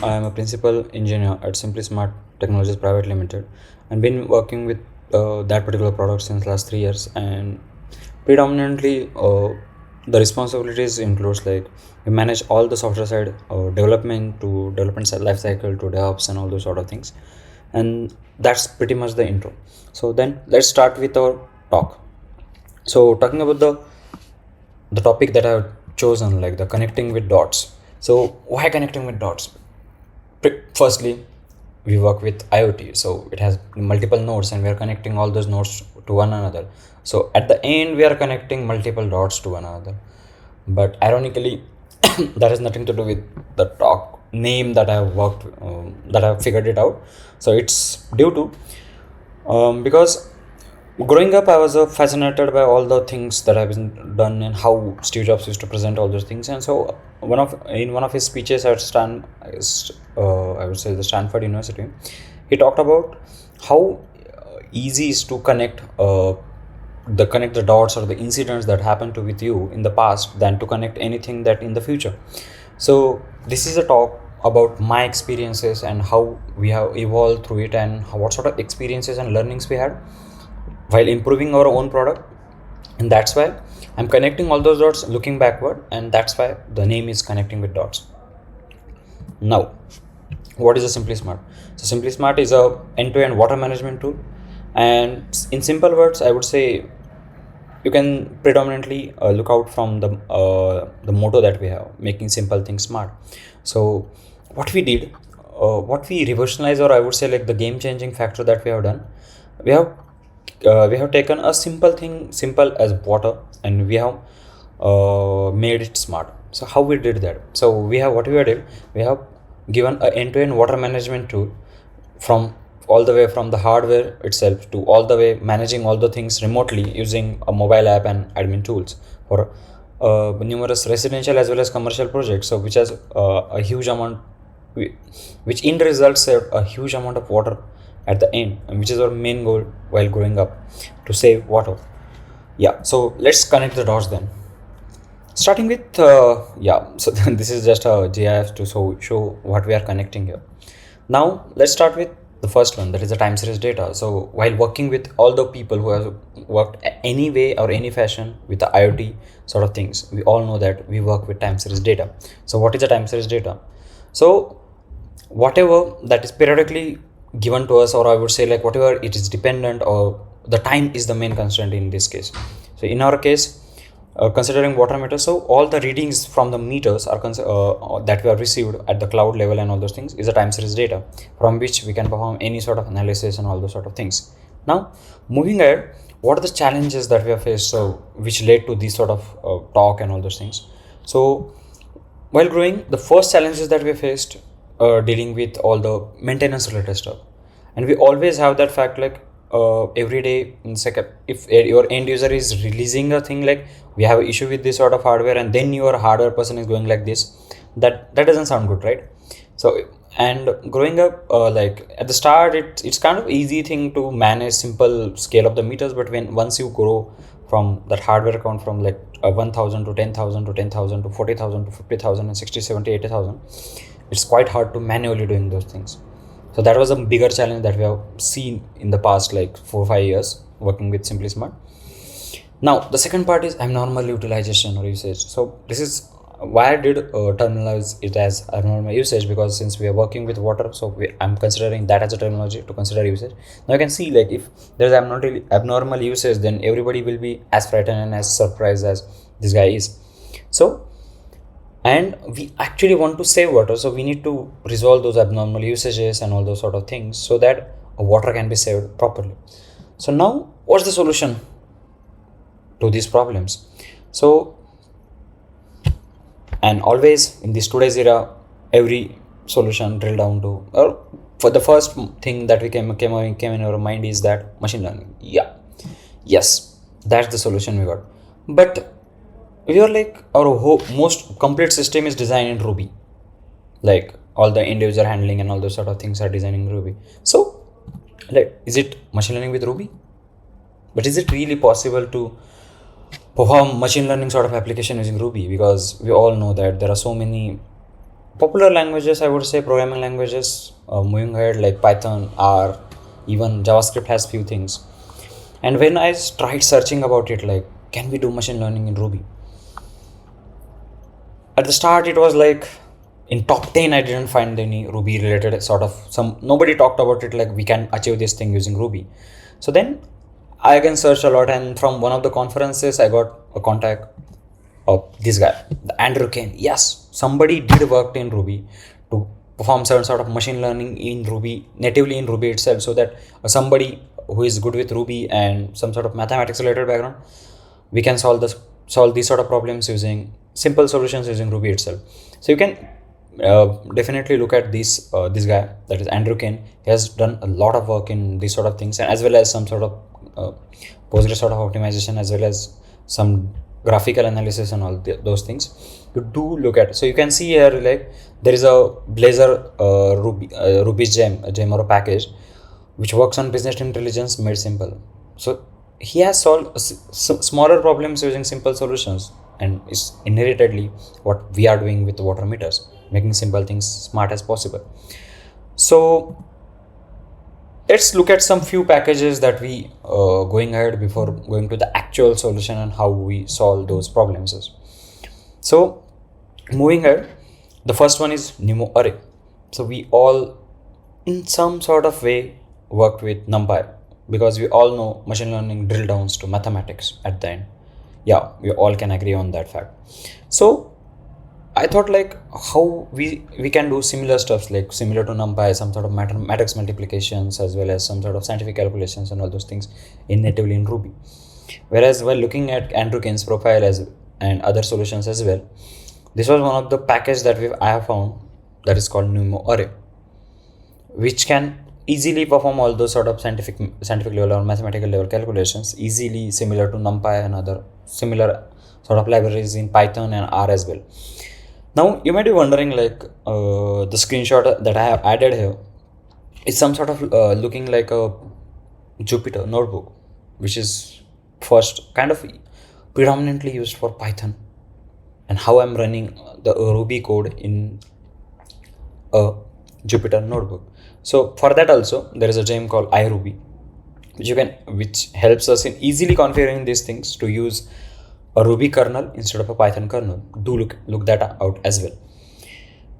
I am a principal engineer at simplysmart Technologies Private Limited and been working with that particular product since last 3 years. And predominantly, the responsibilities includes like we manage all the software side development to development side life cycle to DevOps and all those sort of things. And that's pretty much the intro. So then let's start with our talk. So talking about the topic that I've chosen, like the connecting with dots. So why connecting with dots? Firstly, we work with IoT, so it has multiple nodes and we are connecting all those nodes to one another. So at the end, we are connecting multiple dots to one another. But ironically, that has nothing to do with the talk name that I have worked, that I have figured it out. So it's due to because growing up, I was fascinated by all the things that have been done and how Steve Jobs used to present all those things. And so, in one of his speeches at I would say the Stanford University, he talked about how easy is to connect the dots or the incidents that happened to with you in the past than to connect anything that in the future. So this is a talk about my experiences and how we have evolved through it and what sort of experiences and learnings we had while improving our own product. And that's why I'm connecting all those dots looking backward, and that's why the name is connecting with dots. Now, what is a simplysmart? So simplysmart is a end-to-end water management tool, and in simple words I would say you can predominantly look out from the motto that we have, making simple things smart. So what we did, what we revolutionized, or I would say like the game-changing factor that we have done, we have taken a simple as water, and we have made it smart. So how we did that? So we have given an end-to-end water management tool from all the way from the hardware itself to all the way managing all the things remotely using a mobile app and admin tools for numerous residential as well as commercial projects. So which has a huge amount, which in result saved a huge amount of water at the end, and which is our main goal while growing up, to save water. Yeah, so let's connect the dots then. Starting with so this is just a GIF to show what we are connecting here. Now let's start with the first one, that is the time series data. So while working with all the people who have worked any way or any fashion with the IoT sort of things, we all know that we work with time series data. So what is the time series data? So whatever that is periodically given to us, or I would say like whatever it is dependent, or the time is the main constraint in this case. So in our case, considering water meters, so all the readings from the meters are that we have received at the cloud level and all those things is a time series data from which we can perform any sort of analysis and all those sort of things. Now moving ahead, what are the challenges that we have faced, so which led to this sort of talk and all those things? So while growing, the first challenges that we faced dealing with all the maintenance related stuff, and we always have that fact like every day in second, if your end user is releasing a thing like we have an issue with this sort of hardware, and then your hardware person is going like this, that doesn't sound good, right? So and growing up, like at the start it's kind of easy thing to manage simple scale of the meters, but once you grow from that hardware account from like 1000 to 10,000 to 10,000 to 40,000 to 50,000 and 60, 70, 80,000, it's quite hard to manually doing those things. So that was a bigger challenge that we have seen in the past like 4 or 5 years working with simplysmart. Now the second part is abnormal utilization or usage. So this is why I did terminalize it as abnormal usage, because since we are working with water, so I'm considering that as a terminology to consider usage. Now you can see like if there's abnormal usage, then everybody will be as frightened and as surprised as this guy is. So and we actually want to save water, so we need to resolve those abnormal usages and all those sort of things so that water can be saved properly. So now what's the solution to these problems? So, and always in this today's era, every solution drill down to, or for the first thing that we came in our mind is that machine learning. Yes, that's the solution we got. But we are like our most complete system is designed in Ruby, like all the end user handling and all those sort of things are designed in Ruby. So like, is it machine learning with Ruby? But is it really possible to perform machine learning sort of application using Ruby? Because we all know that there are so many Popular languages, I would say programming languages, moving ahead like Python, R, even JavaScript has few things. And when I tried searching about it, like, can we do machine learning in Ruby? At the start, it was like in top 10, I didn't find any Ruby related sort of nobody talked about it like we can achieve this thing using Ruby. So then I again searched a lot, and from one of the conferences, I got a contact of this guy, the Andrew Kane. Yes, somebody did work in Ruby to perform certain sort of machine learning in Ruby, natively in Ruby itself, so that somebody who is good with Ruby and some sort of mathematics related background, we can solve these sort of problems using simple solutions using Ruby itself. So you can definitely look at this guy, that is Andrew Kane. He has done a lot of work in these sort of things, and as well as some sort of Postgres sort of optimization, as well as some graphical analysis and all those things. You do look at. So you can see here like there is a Blazor Ruby gem or a package which works on business intelligence made simple. So he has solved smaller problems using simple solutions, and is inheritedly what we are doing with water meters, making simple things smart as possible. So let's look at some few packages that we going ahead before going to the actual solution and how we solve those problems. So moving ahead, the first one is numo array. So we all in some sort of way worked with NumPy, because we all know machine learning drill downs to mathematics at the end. Yeah, we all can agree on that fact. So I thought like how we can do similar stuffs, like similar to NumPy, some sort of matrix multiplications, as well as some sort of scientific calculations and all those things in natively in Ruby. Whereas while looking at Andrew Kane's profile and other solutions as well, this was one of the packages that I have found, that is called numo array, which can easily perform all those sort of scientific level or mathematical level calculations easily, similar to NumPy and other similar sort of libraries in Python and R as well. Now you might be wondering like the screenshot that I have added here is some sort of looking like a Jupyter notebook, which is first kind of predominantly used for Python, and how I'm running the Ruby code in a Jupyter notebook. So for that also there is a gem called iRuby, which helps us in easily configuring these things to use a Ruby kernel instead of a Python kernel. Do look that out as well.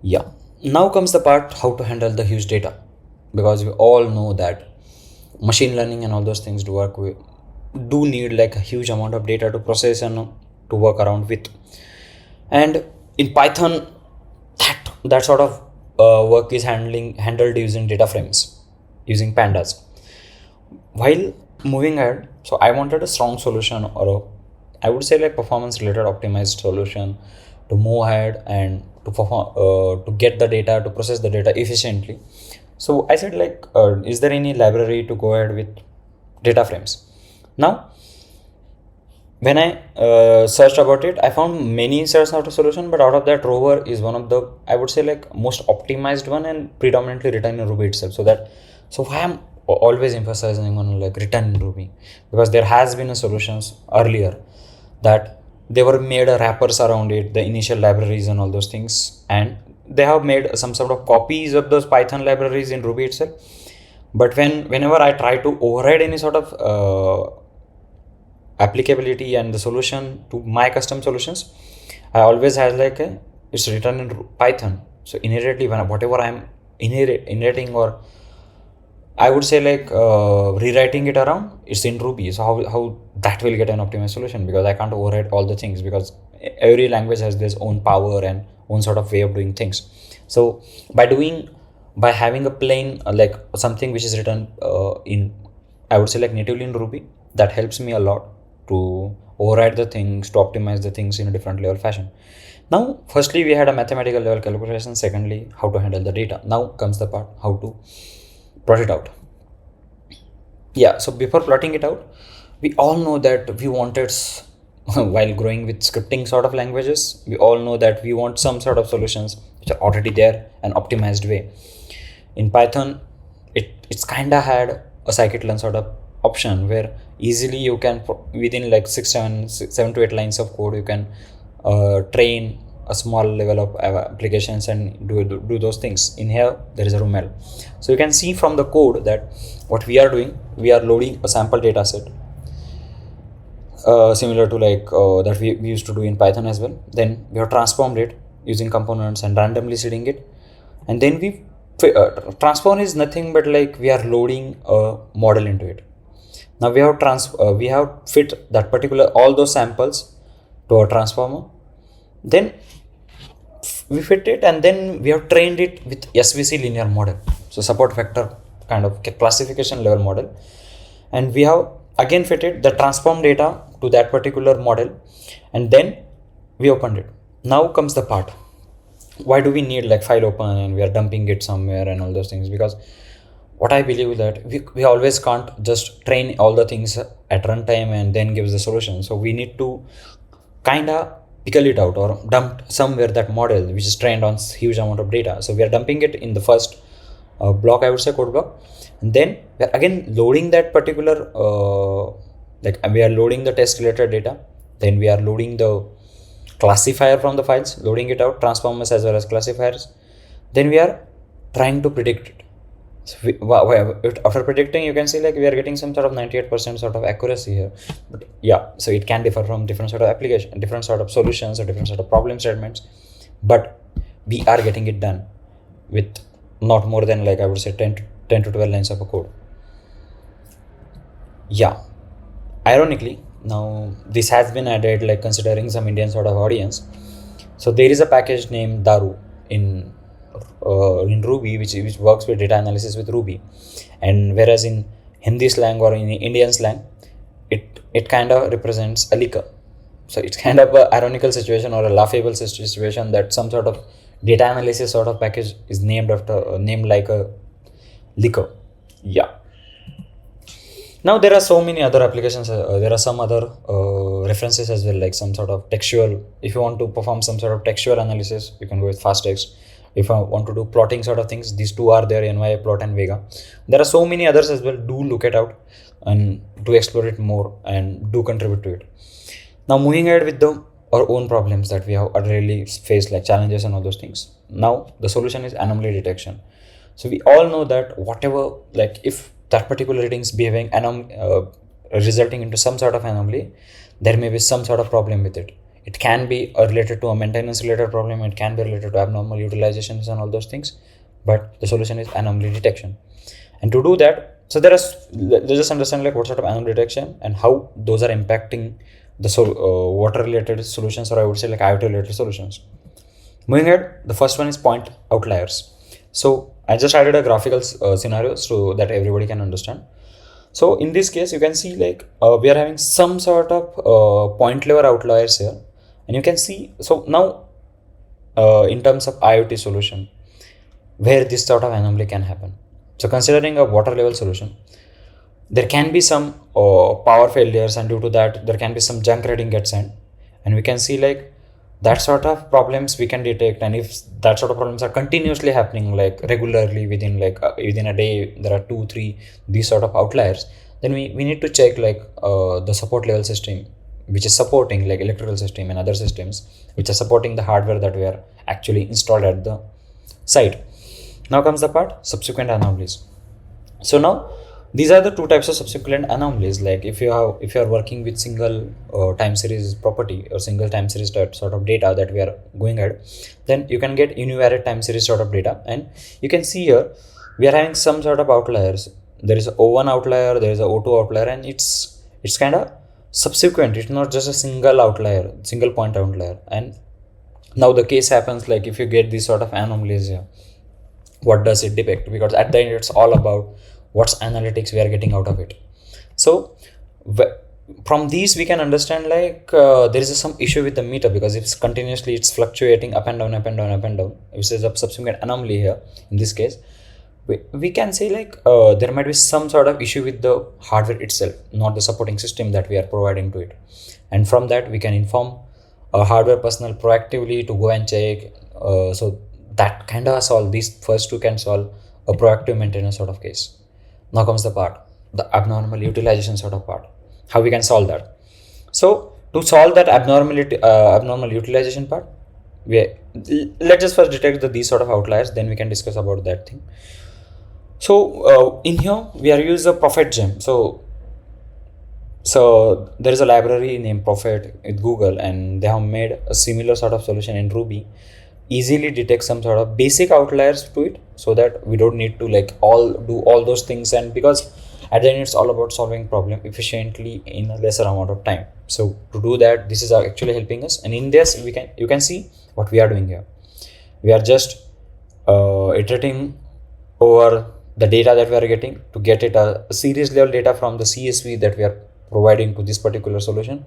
Yeah. Now comes the part how to handle the huge data, because we all know that machine learning and all those things do need like a huge amount of data to process and to work around with. And in Python, that sort of work is handled using data frames, using pandas. While moving ahead, so I wanted a strong solution, or I would say like performance related optimized solution to move ahead and to perform to get the data, to process the data efficiently. So I said like is there any library to go ahead with data frames? Now when I searched about it, I found many sort of solution, but out of that rover is one of the, I would say like most optimized one and predominantly written in Ruby itself. So why I'm always emphasizing on like written in Ruby, because there has been a solutions earlier that they were made wrappers around it, the initial libraries and all those things, and they have made some sort of copies of those Python libraries in Ruby itself. But whenever I try to override any sort of applicability and the solution to my custom solutions, I always have like it's written in Python. So inherently whatever I'm inheriting, or I would say like rewriting it around, it's in Ruby. So how that will get an optimized solution, because I can't override all the things, because every language has its own power and own sort of way of doing things. So by having a plain like something which is written in, I would say like natively in Ruby, that helps me a lot to override the things, to optimize the things in a different level fashion. Now firstly we had a mathematical level calculation, secondly how to handle the data. Now comes the part how to plot it out. Yeah, so before plotting it out, we all know that we wanted while growing with scripting sort of languages, we all know that we want some sort of solutions which are already there, an optimized way. In Python, it's kind of had a scikit-learn sort of option where easily you can, within like 7 to 8 lines of code, you can train a small level of applications and do those things. In here there is a rumale. So you can see from the code that what we are doing, we are loading a sample data set, similar to like that we used to do in Python as well. Then we have transformed it using components and randomly seeding it, and then we transform is nothing but like we are loading a model into it. Now we have fit that particular all those samples to a transformer. Then we fit it, and then we have trained it with SVC linear model, so support vector kind of classification level model, and we have again fitted the transform data to that particular model, and then we opened it. Now comes the part, why do we need like file open and we are dumping it somewhere and all those things? Because what I believe is that we always can't just train all the things at runtime and then gives the solution. So we need to kind of pickle it out or dump somewhere that model which is trained on huge amount of data. So we are dumping it in the first block, I would say code block, and then we are again loading that particular we are loading the test related data. Then we are loading the classifier from the files, loading it out, transformers as well as classifiers. Then we are trying to predict it. So after predicting, you can see like we are getting some sort of 98% sort of accuracy here. But yeah, so it can differ from different sort of application, different sort of solutions or different sort of problem statements, but we are getting it done with not more than like I would say 10 to 12 lines of a code. Yeah, ironically, now this has been added like considering some Indian sort of audience. So there is a package named daru in Ruby which works with data analysis with Ruby, and whereas in Hindi slang or in Indian slang it kind of represents a liquor. So it's kind of a ironical situation or a laughable situation that some sort of data analysis sort of package is named after named like a liquor. Yeah. Now there are so many other applications. There are some other references as well, like some sort of textual. If you want to perform some sort of textual analysis, you can go with fasttext. If I want to do plotting sort of things, these two are there, nyaplot and vega. There are so many others as well. Do look it out and do explore it more and do contribute to it. Now moving ahead with our own problems that we have really faced, like challenges and all those things. Now the solution is anomaly detection. So we all know that whatever, like if that particular reading is behaving resulting into some sort of anomaly, there may be some sort of problem with it. It can be related to a maintenance related problem, it can be related to abnormal utilizations and all those things, but the solution is anomaly detection. And to do that, so let's just understand like what sort of anomaly detection and how those are impacting the water related solutions, or I would say like IoT related solutions. Moving ahead, the first one is point outliers. So I just added a graphical scenario so that everybody can understand. So in this case, you can see like we are having some sort of point level outliers here, and you can see. So now in terms of IoT solution, where this sort of anomaly can happen. So considering a water level solution, there can be some power failures, and due to that there can be some junk reading gets sent, and we can see like that sort of problems we can detect. And if that sort of problems are continuously happening like regularly within a day, there are 2-3 these sort of outliers, then we need to check like the support level system which is supporting like electrical system and other systems which are supporting the hardware that we are actually installed at the site. Now comes the part subsequent anomalies. So now these are the two types of subsequent anomalies. Like if you are working with single time series property or single time series sort of data that we are going at, then you can get univariate time series sort of data, and you can see here we are having some sort of outliers. There is a O1 outlier, there is a O2 outlier, and it's kind of subsequent. It's not just a single outlier, single point outlier. And now the case happens like if you get these sort of anomalies here, what does it depict? Because at the end it's all about what's analytics we are getting out of it. So from these we can understand like there is some issue with the meter, because it's continuously it's fluctuating up and down, which is a subsequent anomaly here. In this case we can say like there might be some sort of issue with the hardware itself, not the supporting system that we are providing to it. And from that we can inform a hardware personnel proactively to go and check. So that kind of solve these first two can solve a proactive maintenance sort of case. Now comes the part, the abnormal utilization sort of part, how we can solve that. So to solve that abnormal utilization part, let's just first detect these sort of outliers, then we can discuss about that thing. So in here we are using a prophet gem. So there is a library named Prophet with Google, and they have made a similar sort of solution in Ruby. Easily detect some sort of basic outliers to it, so that we don't need to like do all those things, and because at the end it's all about solving problem efficiently in a lesser amount of time. So to do that, this is actually helping us, and in this you can see what we are doing here. We are just iterating over the data that we are getting to get it a series level data from the CSV that we are providing to this particular solution,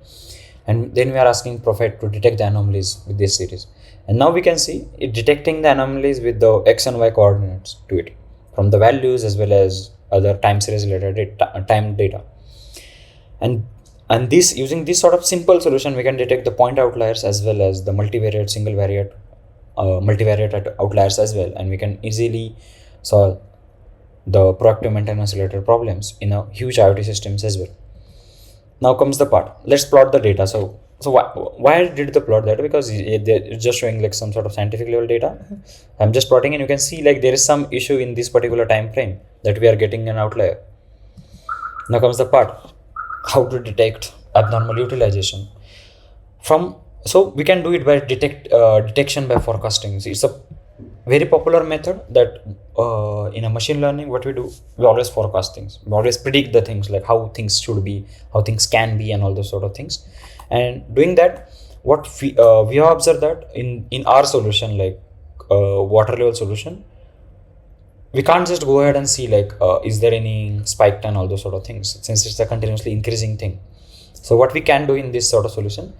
and then we are asking Prophet to detect the anomalies with this series. And now we can see it detecting the anomalies with the x and y coordinates to it from the values as well as other time series related time data. And this, using this sort of simple solution, we can detect the point outliers as well as the multivariate single variate multivariate outliers as well, and we can easily solve the proactive maintenance related problems in a huge IoT systems as well. Now comes the part. Let's plot the data. So why did the plot that? Because it's just showing like some sort of scientific level data. I'm just plotting, and you can see like there is some issue in this particular time frame that we are getting an outlier. Now comes the part. How to detect abnormal utilization. So we can do it by detection by forecasting. So it's a very popular method that in a machine learning, what we do, we always forecast things. We always predict the things, like how things should be, how things can be, and all those sort of things. And doing that, what we have observed that in our solution, like water level solution, we can't just go ahead and see like is there any spike and all those sort of things, since it's a continuously increasing thing. So what we can do in this sort of solution,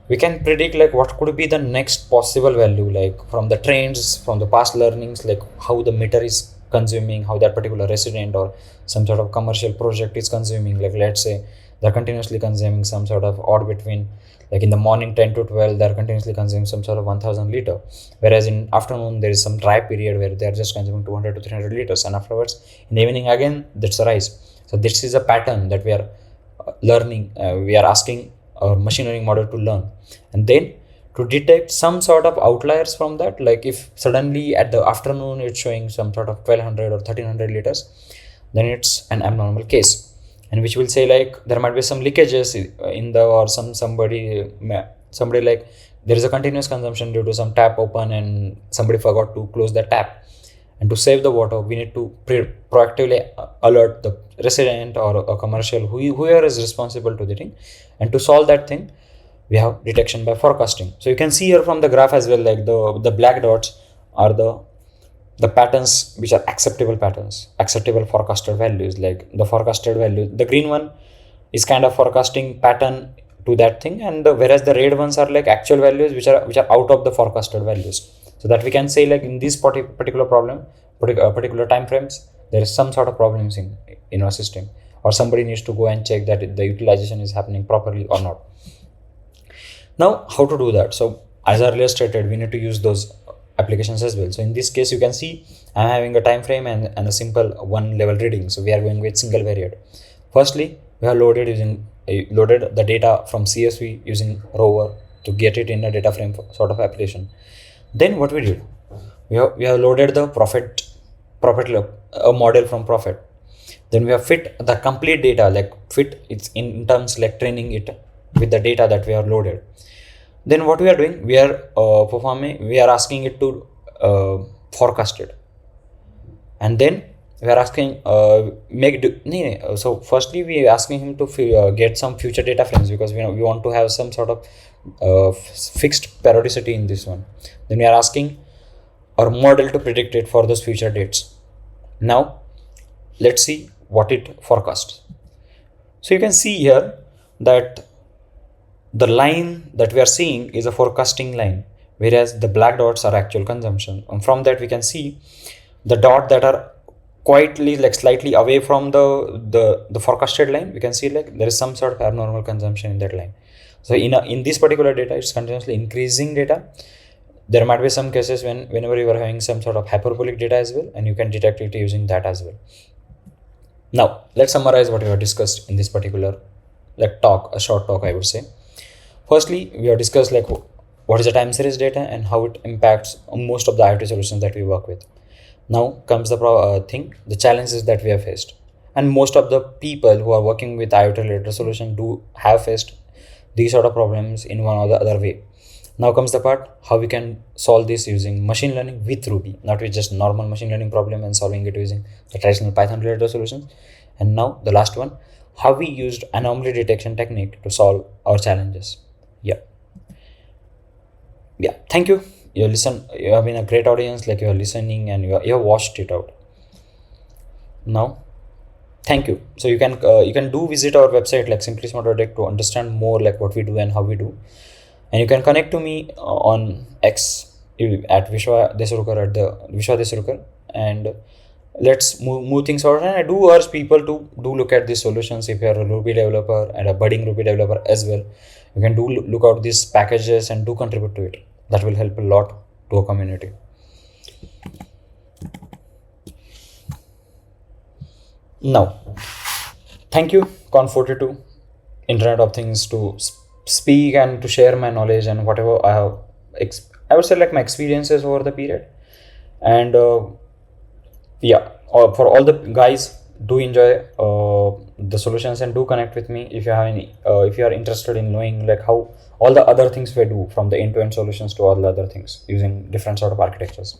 we can predict like what could be the next possible value, like from the trends, from the past learnings, like how the meter is consuming, how that particular resident or some sort of commercial project is consuming. Like let's say they're continuously consuming some sort of odd between, like in the morning 10 to 12 they're continuously consuming some sort of 1000 liter, whereas in afternoon there is some dry period where they're just consuming 200 to 300 liters, and afterwards in the evening again that's a rise. So this is a pattern that we are learning, we are asking our machine learning model to learn, and then to detect some sort of outliers from that. Like if suddenly at the afternoon it's showing some sort of 1200 or 1300 liters, then it's an abnormal case, and which will say like there might be some leakages in the, or somebody like there is a continuous consumption due to some tap open and somebody forgot to close the tap. And to save the water, we need to proactively alert the resident or a commercial, whoever is responsible to the thing. And to solve that thing, we have detection by forecasting. So you can see here from the graph as well, like the black dots are the patterns which are acceptable patterns, acceptable forecasted values. Like the forecasted value, the green one is kind of forecasting pattern to that thing, and whereas the red ones are like actual values which are out of the forecasted values. So that we can say like in this particular problem, particular time frames, there is some sort of problems in our system, or somebody needs to go and check that the utilization is happening properly or not. Now how to do that? So as earlier stated, we need to use those applications as well. So in this case, you can see I'm having a time frame and a simple one level reading. So we are going with single variate. Firstly, we have loaded the data from CSV using rover to get it in a data frame sort of application. Then what we did, we have loaded the prophet a model from Prophet. Then we have fit the complete data, like fit it's in terms like training it with the data that we have loaded. Then what we are doing, we are we are asking it to forecast it, and then we are asking so firstly we are asking him to get some future data frames, because we want to have some sort of fixed periodicity in this one. Then we are asking our model to predict it for those future dates. Now let's see what it forecasts. So you can see here that the line that we are seeing is a forecasting line, whereas the black dots are actual consumption. And from that we can see the dot that are quietly like slightly away from the forecasted line. We can see like there is some sort of abnormal consumption in that line. So in this particular data, it's continuously increasing data. There might be some cases whenever you are having some sort of hyperbolic data as well, and you can detect it using that as well. Now let's summarize what we have discussed in this particular a short talk, I would say. Firstly, we have discussed like what is the time series data, and how it impacts most of the IoT solutions that we work with. Now comes the the challenges that we have faced, and most of the people who are working with IoT related solution do have faced these sort of problems in one or the other way. Now comes the part how we can solve this using machine learning with Ruby, not with just normal machine learning problem and solving it using the traditional Python related solutions. And now the last one, how we used anomaly detection technique to solve our challenges. Yeah. Yeah. Thank you. You have been a great audience, like you are listening and you have watched it out. Now, thank you. So you can do visit our website like simplysmart.tech to understand more like what we do and how we do. And you can connect to me on X at Vishwajeetsingh at the Vishwajeetsingh, and let's move things forward. And I do urge people to do look at these solutions. If you are a Ruby developer and a budding Ruby developer as well, you can do look out these packages and do contribute to it. That will help a lot to a community. Now, thank you Conf42, Internet of Things, to speak and to share my knowledge and whatever I have. I would say like my experiences over the period, and yeah, for all the guys, do enjoy the solutions and do connect with me if you have any. If you are interested in knowing like how all the other things we do, from the end-to-end solutions to all the other things using different sort of architectures.